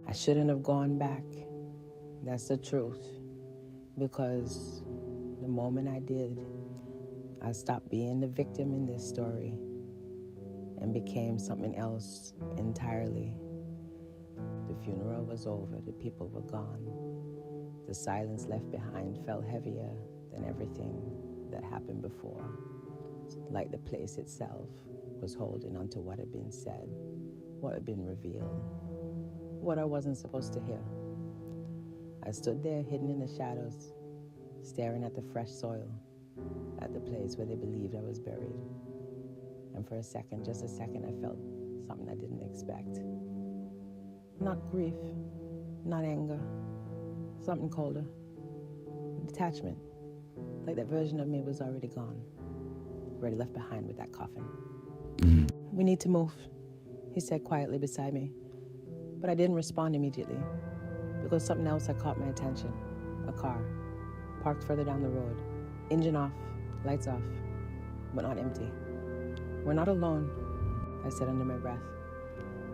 I shouldn't have gone back. That's the truth. Because the moment I did, I stopped being the victim in this story and became something else entirely. The funeral was over. The people were gone. The silence left behind felt heavier than everything that happened before. Like the place itself was holding onto what had been said, what had been revealed, what I wasn't supposed to hear. I stood there hidden in the shadows, staring at the fresh soil, at the place where they believed I was buried. And for a second, just a second, I felt something I didn't expect. Not grief, not anger, something colder. Detachment, like that version of me was already gone, already left behind with that coffin. We need to move, he said quietly beside me. But I didn't respond immediately, because something else had caught my attention. A car, parked further down the road. Engine off, lights off, but not empty. We're not alone, I said under my breath.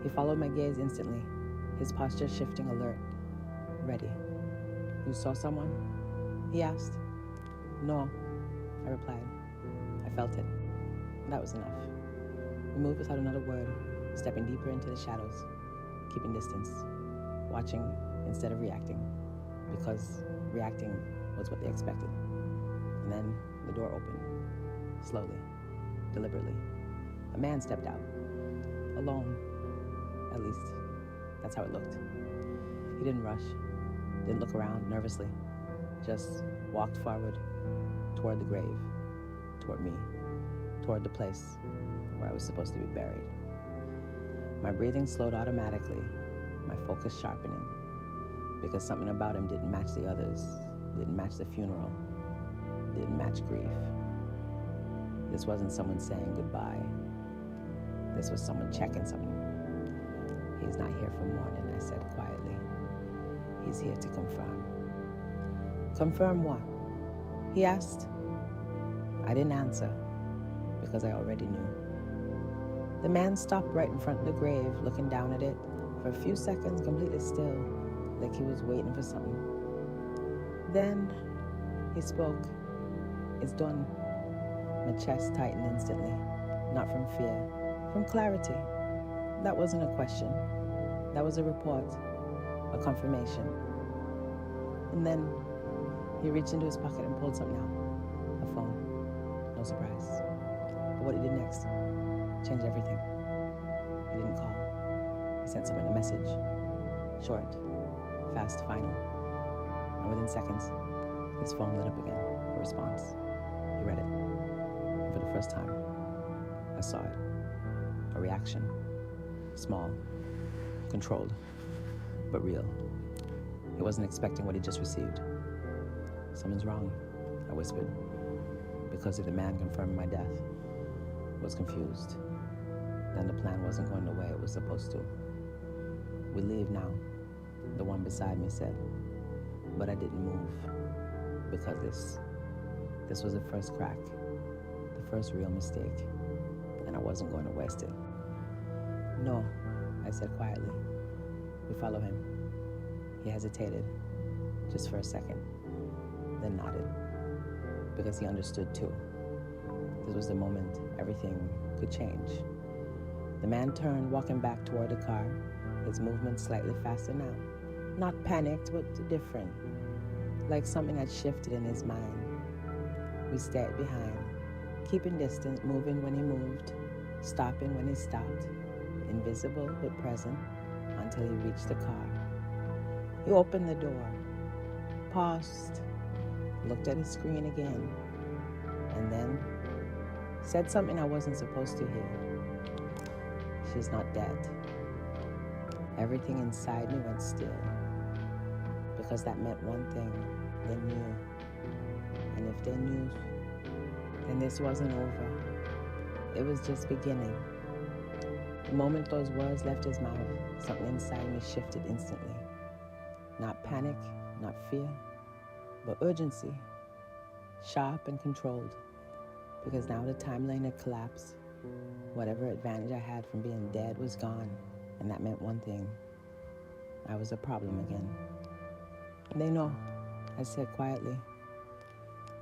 He followed my gaze instantly, his posture shifting, alert, ready. You saw someone? He asked. No, I replied. I felt it. That was enough. We moved without another word, stepping deeper into the shadows, keeping distance, watching instead of reacting, because reacting was what they expected. And then the door opened, slowly, deliberately. A man stepped out, alone, at least. That's how it looked. He didn't rush, didn't look around nervously, just walked forward toward the grave, toward me, toward the place where I was supposed to be buried. My breathing slowed automatically, my focus sharpening, because something about him didn't match the others, didn't match the funeral, didn't match grief. This wasn't someone saying goodbye. This was someone checking something. He's not here for mourning, I said quietly. He's here to confirm. Confirm what? He asked. I didn't answer, because I already knew. The man stopped right in front of the grave, looking down at it for a few seconds, completely still, like he was waiting for something. Then he spoke. It's done. My chest tightened instantly, not from fear, from clarity. That wasn't a question. That was a report, a confirmation. And then he reached into his pocket and pulled something out. A phone. No surprise. But what he did next changed everything. He didn't call. He sent someone a message. Short, fast, final. And within seconds, his phone lit up again. A response. He read it. And for the first time, I saw it. A reaction. Small, controlled, but real. He wasn't expecting what he just received. Something's wrong, I whispered, because if the man confirmed my death, was confused, then the plan wasn't going the way it was supposed to. We leave now, the one beside me said, but I didn't move, because this was the first crack, the first real mistake, and I wasn't going to waste it. No, I said quietly. We follow him. He hesitated, just for a second, then nodded, because he understood too. This was the moment everything could change. The man turned, walking back toward the car, his movement slightly faster now. Not panicked, but different, like something had shifted in his mind. We stayed behind, keeping distance, moving when he moved, stopping when he stopped, invisible but present until he reached the car. He opened the door, paused, looked at his screen again, and then said something I wasn't supposed to hear. She's not dead. Everything inside me went still, because that meant one thing: they knew. And if they knew, then this wasn't over. It was just beginning. The moment those words left his mouth, something inside me shifted instantly. Not panic, not fear, but urgency, sharp and controlled, because now the timeline had collapsed. Whatever advantage I had from being dead was gone, and that meant one thing: I was a problem again. They know, I said quietly.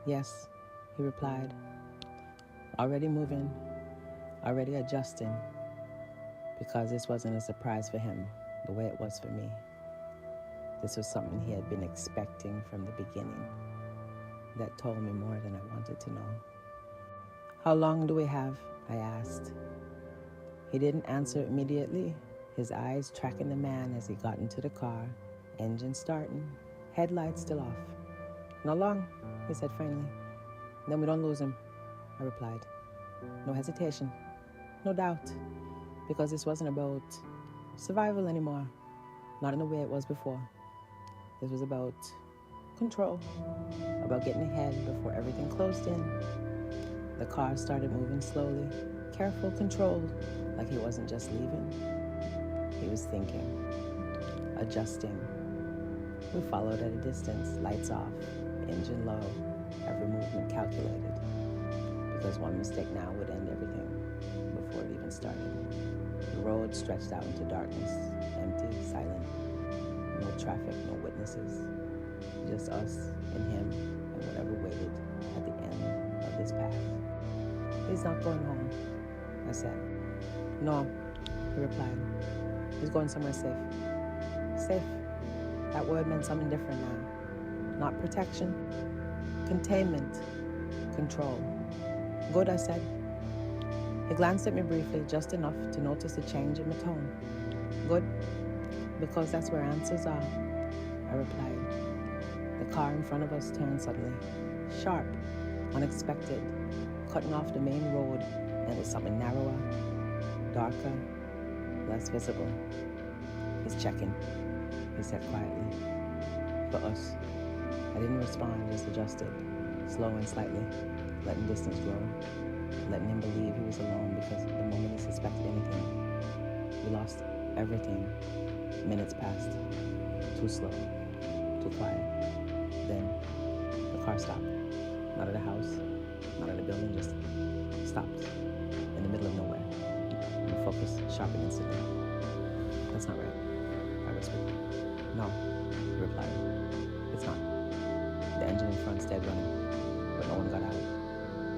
Yes, he replied, already moving, already adjusting, because this wasn't a surprise for him the way it was for me. This was something he had been expecting from the beginning that told me more than I wanted to know. How long do we have? I asked. He didn't answer immediately, his eyes tracking the man as he got into the car, engine starting, headlights still off. Not long, he said finally. Then we don't lose him, I replied. No hesitation, no doubt, because this wasn't about survival anymore, not in the way it was before. This was about control, about getting ahead before everything closed in. The car started moving slowly, careful, controlled, like he wasn't just leaving. He was thinking, adjusting. We followed at a distance, lights off, engine low, every movement calculated, because one mistake now would end everything before it even started. The road stretched out into darkness, empty, silent, no traffic, no witnesses, just us and him and whatever waited at the end of this path. He's not going home, I said. No, he replied. He's going somewhere safe. Safe. That word meant something different now. Not protection, containment, control. Good, I said. He glanced at me briefly, just enough to notice a change in my tone. Good, because that's where answers are, I replied. The car in front of us turned suddenly, sharp, unexpected, cutting off the main road, and it was something narrower, darker, less visible. He's checking, he said quietly. For us. I didn't respond, just adjusted, slowing slightly, letting distance grow, letting him believe he was alone because the moment he suspected anything, we lost everything. Minutes passed, too slow, too quiet. Then the car stopped, not at a house, not at a building, just stopped in the middle of nowhere. And the focus sharpened instantly. That's not right, I whispered. No, he replied. It's not. The engine in front stayed running, but no one got out.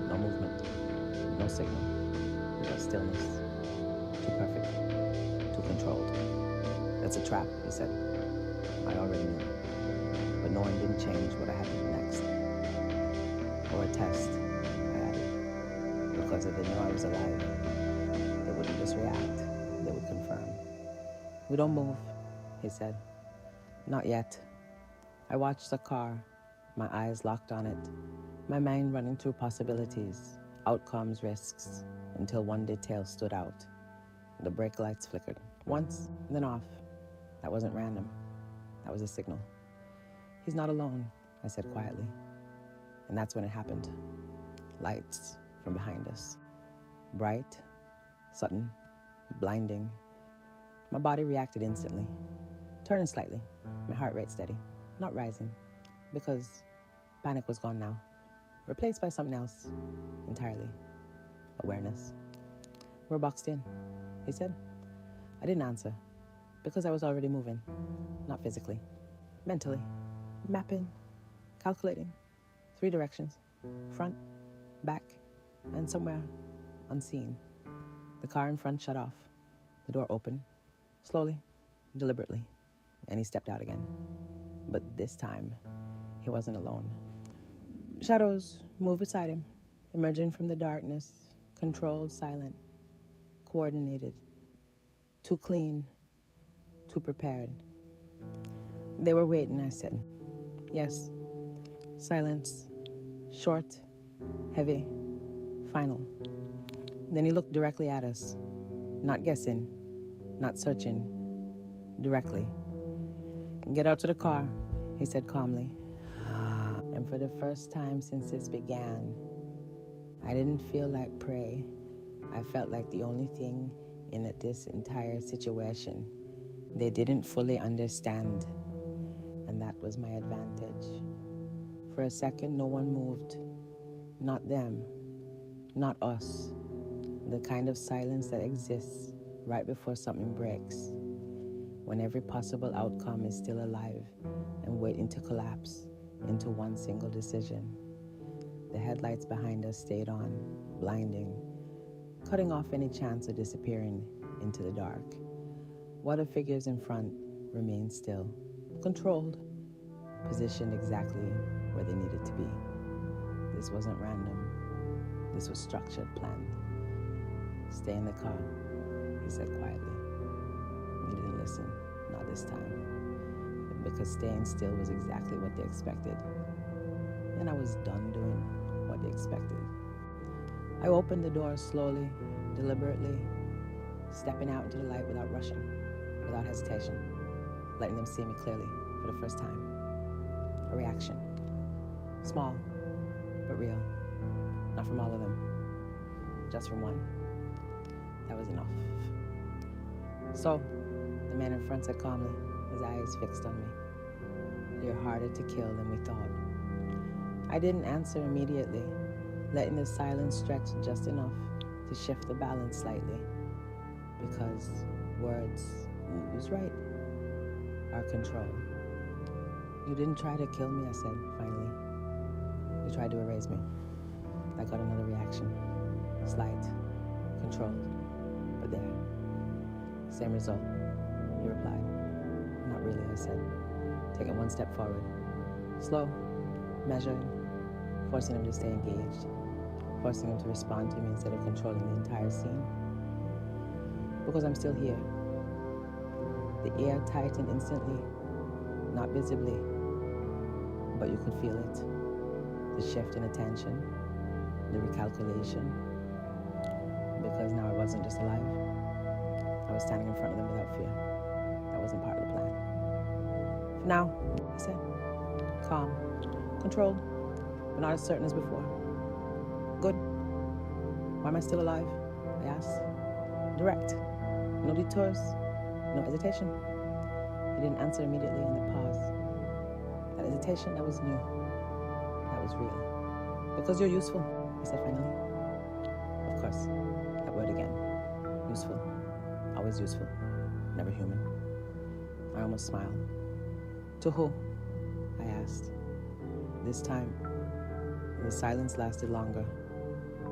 No movement, no signal, just stillness. Too perfect, too controlled. That's a trap, he said. I already knew. But knowing didn't change what I had to do next. Or a test, I added. Because if they knew I was alive, they wouldn't just react, they would confirm. We don't move, he said. Not yet. I watched the car, my eyes locked on it, my mind running through possibilities, outcomes, risks, until one detail stood out. The brake lights flickered, once, then off. That wasn't random. That was a signal. He's not alone, I said quietly. And that's when it happened. Lights from behind us. Bright, sudden, blinding. My body reacted instantly, turning slightly, my heart rate steady, not rising, because panic was gone now, replaced by something else entirely. Awareness. We're boxed in, he said. I didn't answer, because I was already moving, not physically, mentally, mapping, calculating, 3 directions, front, back, and somewhere unseen. The car in front shut off, the door opened, slowly, deliberately, and he stepped out again. But this time, he wasn't alone. Shadows moved beside him, emerging from the darkness, controlled, silent, coordinated, too clean, too prepared. They were waiting, I said. Yes. Silence, short, heavy, final. Then he looked directly at us, not guessing, not searching, directly. Get out to the car, he said calmly. And for the first time since this began, I didn't feel like prey. I felt like the only thing in this entire situation they didn't fully understand, and that was my advantage. For a second, no one moved. Not them, not us. The kind of silence that exists right before something breaks. when every possible outcome is still alive and waiting to collapse into one single decision. The headlights behind us stayed on, blinding, cutting off any chance of disappearing into the dark, while the figures in front remained still, controlled, positioned exactly where they needed to be. This wasn't random. This was structured, planned. "Stay in the car," he said quietly. He didn't listen, not this time, because staying still was exactly what they expected. And I was done doing what they expected. I opened the door slowly, deliberately, stepping out into the light without rushing, without hesitation, letting them see me clearly for the first time. A reaction. Small, but real. Not from all of them, just from one. That was enough. "So," the man in front said calmly, his eyes fixed on me, "you're harder to kill than we thought." I didn't answer immediately, letting the silence stretch just enough to shift the balance slightly, because words, who's right, are control. "You didn't try to kill me," I said, finally. "You tried to erase me." I got another reaction. Slight, controlled, but there. "Same result," he replied. "Not really," I said, taking one step forward. Slow, measured, forcing him to stay engaged, forcing him to respond to me instead of controlling the entire scene. "Because I'm still here." The air tightened instantly, not visibly, but you could feel it. The shift in attention, the recalculation, because now I wasn't just alive. I was standing in front of them without fear. That wasn't part of the plan. "For now," I said, calm, controlled, but not as certain as before. "Good. Why am I still alive?" I asked. Direct. No detours, no hesitation. He didn't answer immediately, and the pause. That hesitation, that was new. That was real. "Because you're useful," he said finally. Of course, that word again. Useful. Always useful. Never human. I almost smiled. "To who?" I asked. This time, the silence lasted longer.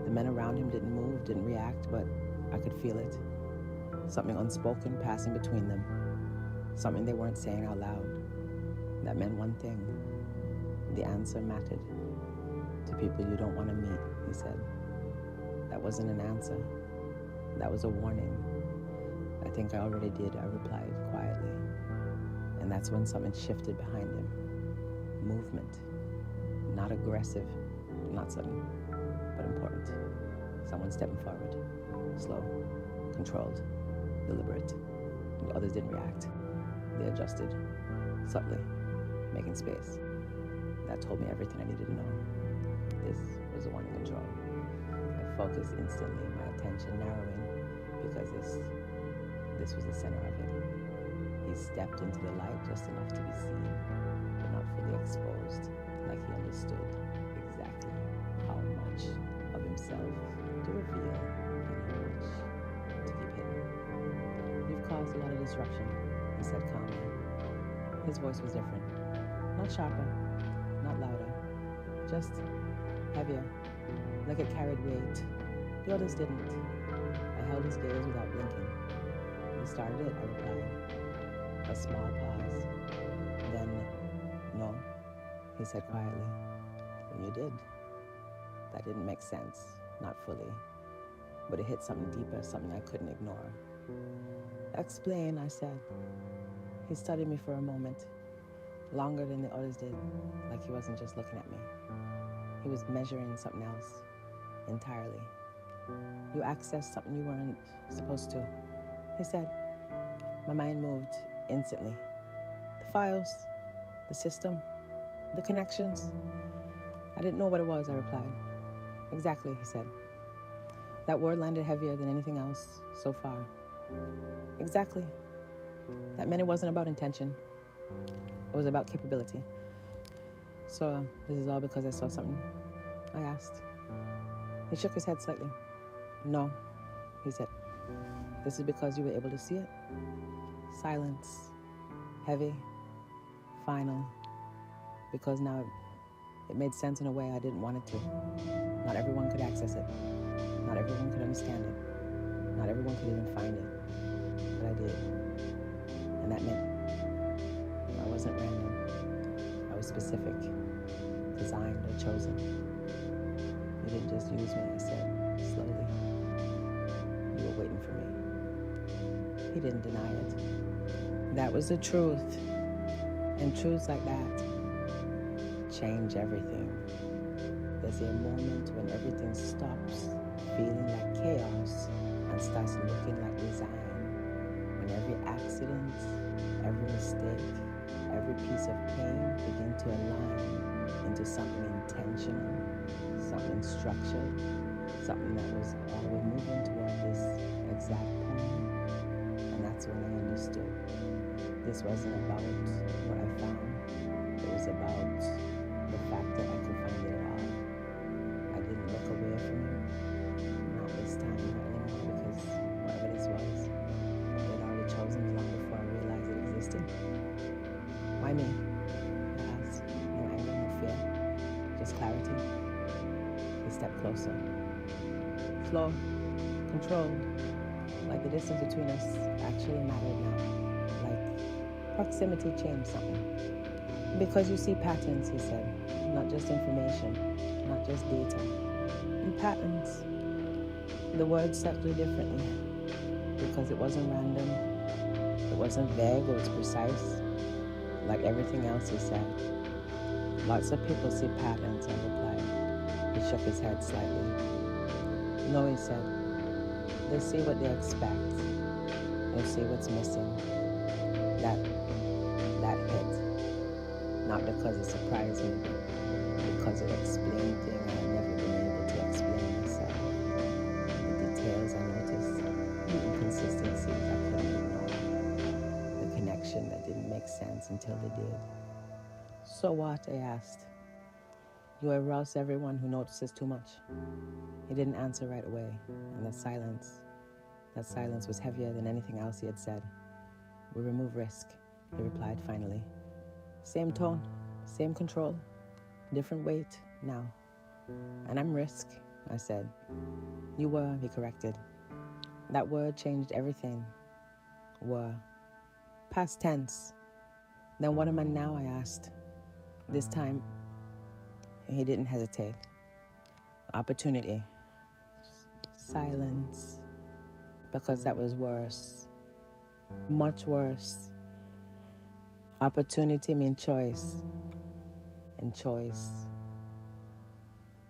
The men around him didn't move, didn't react, but I could feel it. Something unspoken passing between them. Something they weren't saying out loud. That meant one thing. The answer mattered. "To people you don't want to meet," he said. That wasn't an answer. That was a warning. "I think I already did," I replied quietly. And that's when something shifted behind him. Movement. Not aggressive, not sudden, but important. Someone stepping forward. Slow, controlled, deliberate. The others didn't react. They adjusted, subtly, making space. That told me everything I needed to know. This was the one in control. I focused instantly, my attention narrowing, because this was the center of it. He stepped into the light just enough to be seen, but not fully exposed, like he understood exactly how much of himself to reveal and how much to keep hidden. "You've caused a lot of disruption," he said calmly. His voice was different. Not sharper, not louder, just heavier, like it carried weight. The others didn't. I held his gaze without blinking. "You started it," I replied. A small pause. Then, "No," he said quietly. "And you did." That didn't make sense, not fully. But it hit something deeper, something I couldn't ignore. "Explain," I said. He studied me for a moment, longer than the others did, like he wasn't just looking at me. He was measuring something else, entirely. "You accessed something you weren't supposed to," he said. My mind moved instantly. The files, the system, the connections. "I didn't know what it was," I replied. "Exactly," he said. That word landed heavier than anything else so far. Exactly. That meant it wasn't about intention. It was about capability. "So, this is all because I saw something?" I asked. He shook his head slightly. "No," he said. "This is because you were able to see it." Silence, heavy, final, because now it made sense in a way I didn't want it to. Not everyone could access it. Not everyone could understand it. Not everyone could even find it. But I did. And that meant I wasn't random. I was specific, designed or chosen. You didn't just use me, I said, slowly. You were waiting for me. He didn't deny it. That was the truth. And truths like that change everything. There's a moment when everything stops feeling like chaos and starts looking like design. When every accident, every mistake, every piece of pain begin to align into something intentional, something structured, something that was always moving toward this exact point. And that's when I understood. This wasn't about what I found. It was about the fact that I could find it all. I didn't look away from him. Not this time, not anymore, because whatever this was, they'd already chosen me long before I realized it existed. Why me? I asked. No anger, no fear, just clarity. He stepped closer. Slow, controlled, like the distance between us actually mattered now. Like proximity changed something. Because you see patterns, he said, not just information, not just data. And patterns. The words settled differently because it wasn't random, it wasn't vague, it was precise. Like everything else he said. Lots of people see patterns, I replied. He shook his head slightly. No, he said. They see what they expect. They see what's missing. That hit. Not because it surprised me, but because it explained things I had never been able to explain myself. The details I noticed, the inconsistencies I couldn't ignore, the connection that didn't make sense until they did. So what? I asked. You arouse everyone who notices too much. He didn't answer right away, and that silence was heavier than anything else he had said. We remove risk, he replied finally. Same tone, same control, different weight now. And I'm risk, I said. You were, he corrected. That word changed everything. Were. Past tense. Then what am I now, I asked. This time, he didn't hesitate. Opportunity. Silence. Because that was worse. Much worse. Opportunity means choice. And choice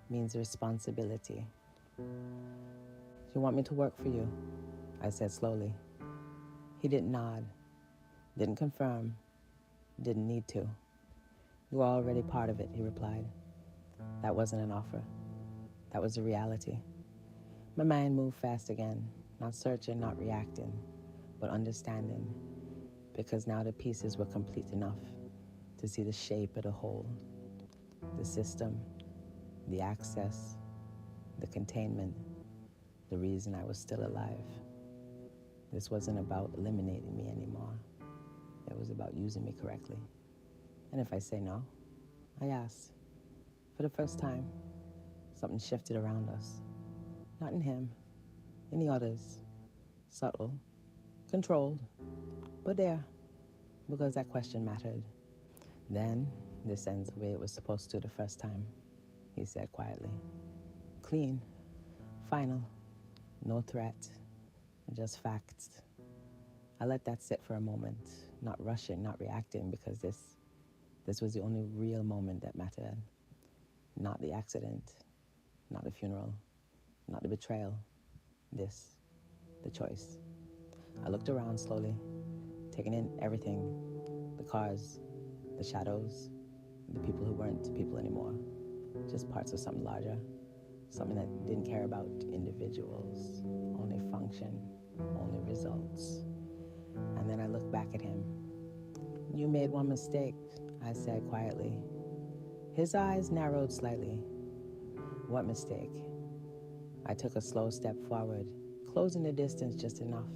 means responsibility. You want me to work for you? I said slowly. He didn't nod, didn't confirm, didn't need to. You were already part of it, he replied. That wasn't an offer. That was a reality. My mind moved fast again, not searching, not reacting, but understanding, because now the pieces were complete enough to see the shape of the whole, the system, the access, the containment, the reason I was still alive. This wasn't about eliminating me anymore. It was about using me correctly. And if I say no, I asked. For the first time, something shifted around us. Not in him, in the others. Subtle, controlled, but there, because that question mattered. Then, this ends the way it was supposed to the first time, he said quietly. Clean, final, no threat, just facts. I let that sit for a moment, not rushing, not reacting, because this was the only real moment that mattered. Not the accident, not the funeral, not the betrayal. This, the choice. I looked around slowly, taking in everything, the cars, the shadows, the people who weren't people anymore, just parts of something larger, something that didn't care about individuals, only function, only results. And then I looked back at him. You made one mistake, I said quietly. His eyes narrowed slightly. What mistake? I took a slow step forward, closing the distance just enough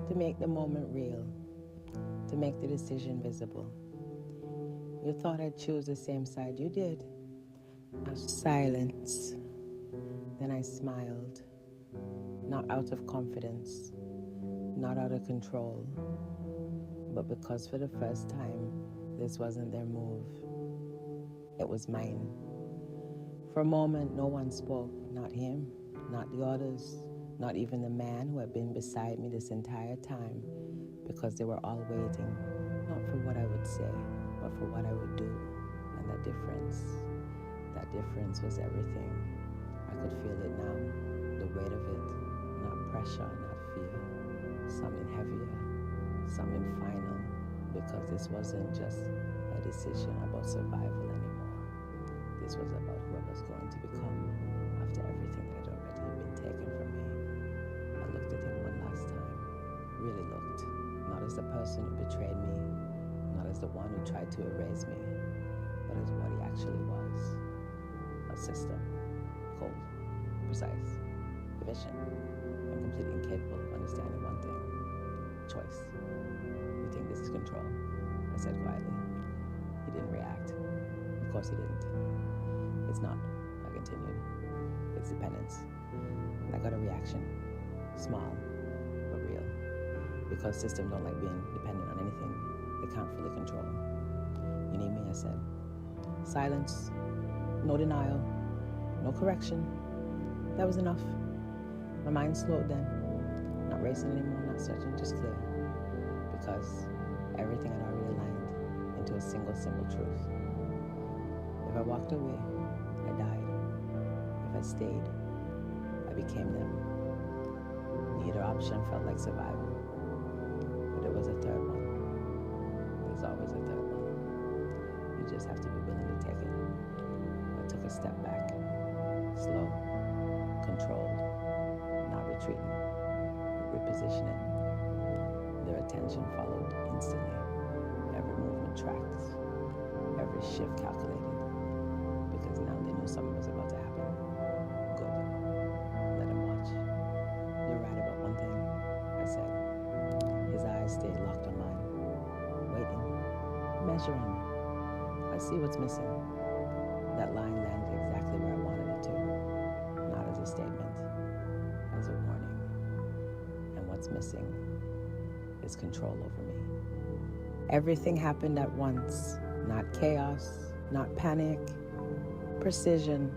to make the moment real. to make the decision visible. You thought I'd choose the same side you did. Silence. Then I smiled, not out of confidence, not out of control, but because for the first time, this wasn't their move. It was mine. For a moment, no one spoke, not him, not the others, not even the man who had been beside me this entire time, because they were all waiting, not for what I would say, but for what I would do. And that difference was everything. I could feel it now, the weight of it, not pressure, not fear, something heavier, something final, because this wasn't just a decision about survival anymore. This was about who I was going to become after everything that had already been taken from me. I looked at him one last time, really looked, not as the person who betrayed me, not as the one who tried to erase me, but as what he actually was. A system, cold, precise, efficient, and completely incapable of understanding one thing: choice. You think this is control? I said quietly. He didn't react. Of course he didn't. It's not, I continued. It's dependence. And I got a reaction. Small, but real. Because systems don't like being dependent on anything they can't fully control. You need me, I said. Silence. No denial. No correction. That was enough. My mind slowed then. Not racing anymore, not searching, just clear. Because everything had already aligned into a single simple truth. If I walked away, I died. If I stayed, I became them. Neither option felt like survival. But there was a third one. There's always a third one. You just have to be willing to take it. I took a step back. Slow, controlled, not retreating, repositioning. Their attention followed instantly. Every movement tracked, every shift calculated, because now they knew something was about to happen. Good. Let them watch. You're right about one thing, I said. His eyes stayed locked on mine, waiting, measuring. I see what's missing. That line landed exactly where I wanted it to. Not as a statement, as a warning. And what's missing is control over me. Everything happened at once. Not chaos, not panic, precision.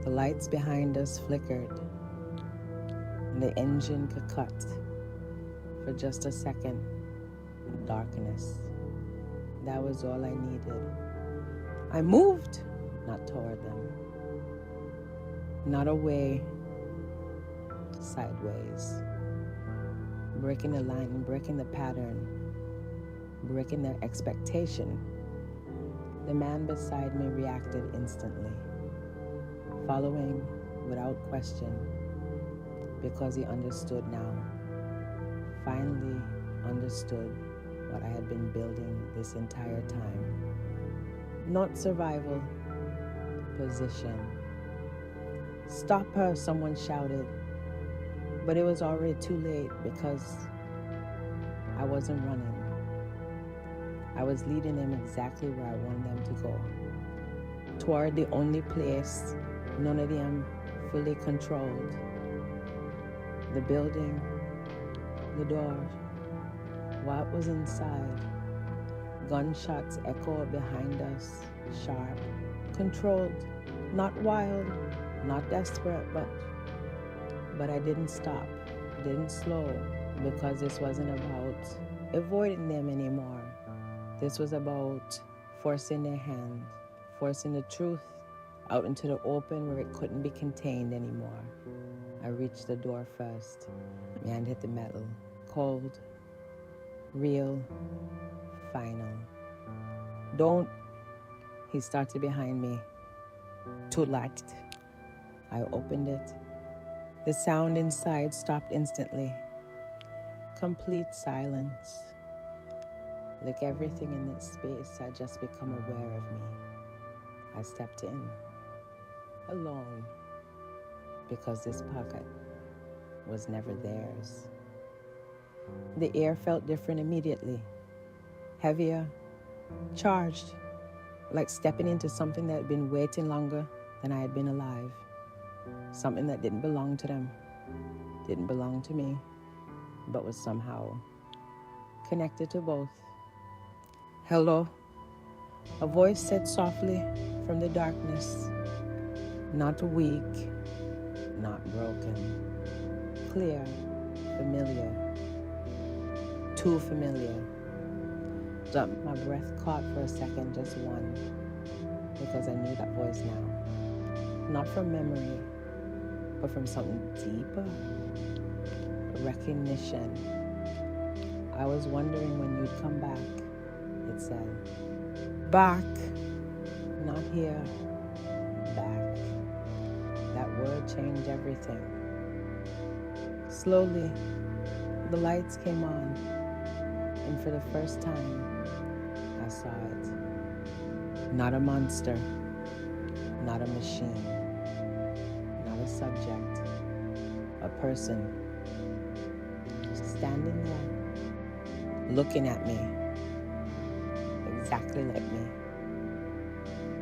The lights behind us flickered, and the engine could cut. For just a second, darkness. That was all I needed. I moved, not toward them, not away, sideways, breaking the line, breaking the pattern, breaking their expectation. The man beside me reacted instantly, following without question, because he understood now, finally understood what I had been building this entire time. Not survival, position. Stop her, someone shouted. But it was already too late because I wasn't running. I was leading them exactly where I wanted them to go. Toward the only place none of them fully controlled. The building, the door, what was inside. Gunshots echoed behind us, sharp, controlled, not wild, not desperate, but I didn't stop, didn't slow, because this wasn't about avoiding them anymore. This was about forcing their hand, forcing the truth out into the open where it couldn't be contained anymore. I reached the door first. My hand hit the metal, cold, real, final. Don't, he started behind me. Too late. I opened it. The sound inside stopped instantly. Complete silence. Like everything in this space had just become aware of me. I stepped in, alone, because this pocket was never theirs. The air felt different immediately. heavier, charged, like stepping into something that had been waiting longer than I had been alive. Something that didn't belong to them, didn't belong to me, but was somehow connected to both. Hello, a voice said softly from the darkness, not weak, not broken, clear, familiar, too familiar. My breath caught for a second, just one, because I knew that voice now. Not from memory, but from something deeper, recognition. I was wondering when you'd come back, it said. Back, not here, back. That word changed everything. Slowly, the lights came on, and for the first time, I saw it. Not a monster, not a machine, not a subject, a person standing there, looking at me, exactly like me.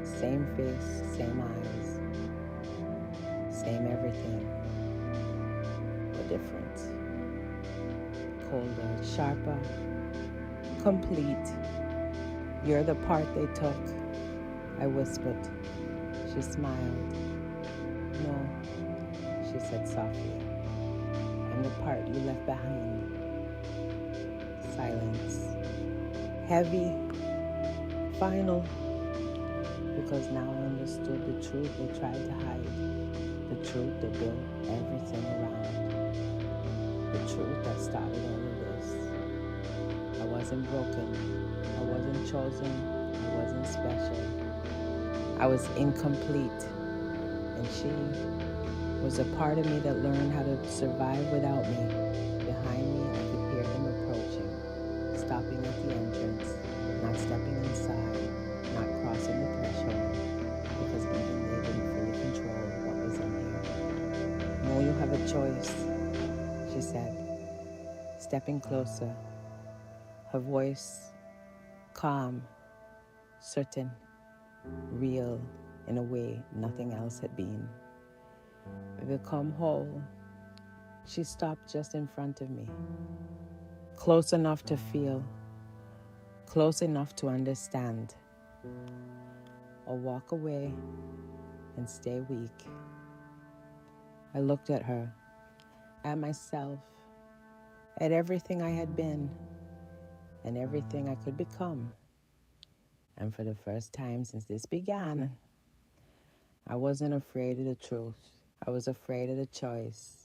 Same face, same eyes, same everything, but different. Colder, sharper, complete. You're the part they took, I whispered. She smiled. No, she said softly. I'm the part you left behind. Silence. Heavy. Final. Because now I understood the truth they tried to hide. The truth that built everything around. The truth that started all of this. I wasn't broken. I wasn't chosen. I wasn't special. I was incomplete. And she was a part of me that learned how to survive without me. Behind me, I could hear them approaching, stopping at the entrance, not stepping inside, not crossing the threshold, because even they didn't fully control what was in here. No, you have a choice, she said, stepping closer, her voice calm, certain, real in a way nothing else had been. Become whole. She stopped just in front of me, close enough to feel, close enough to understand, or walk away and stay weak. I looked at her, at myself, at everything I had been, and everything I could become. And for the first time since this began, I wasn't afraid of the truth. I was afraid of the choice.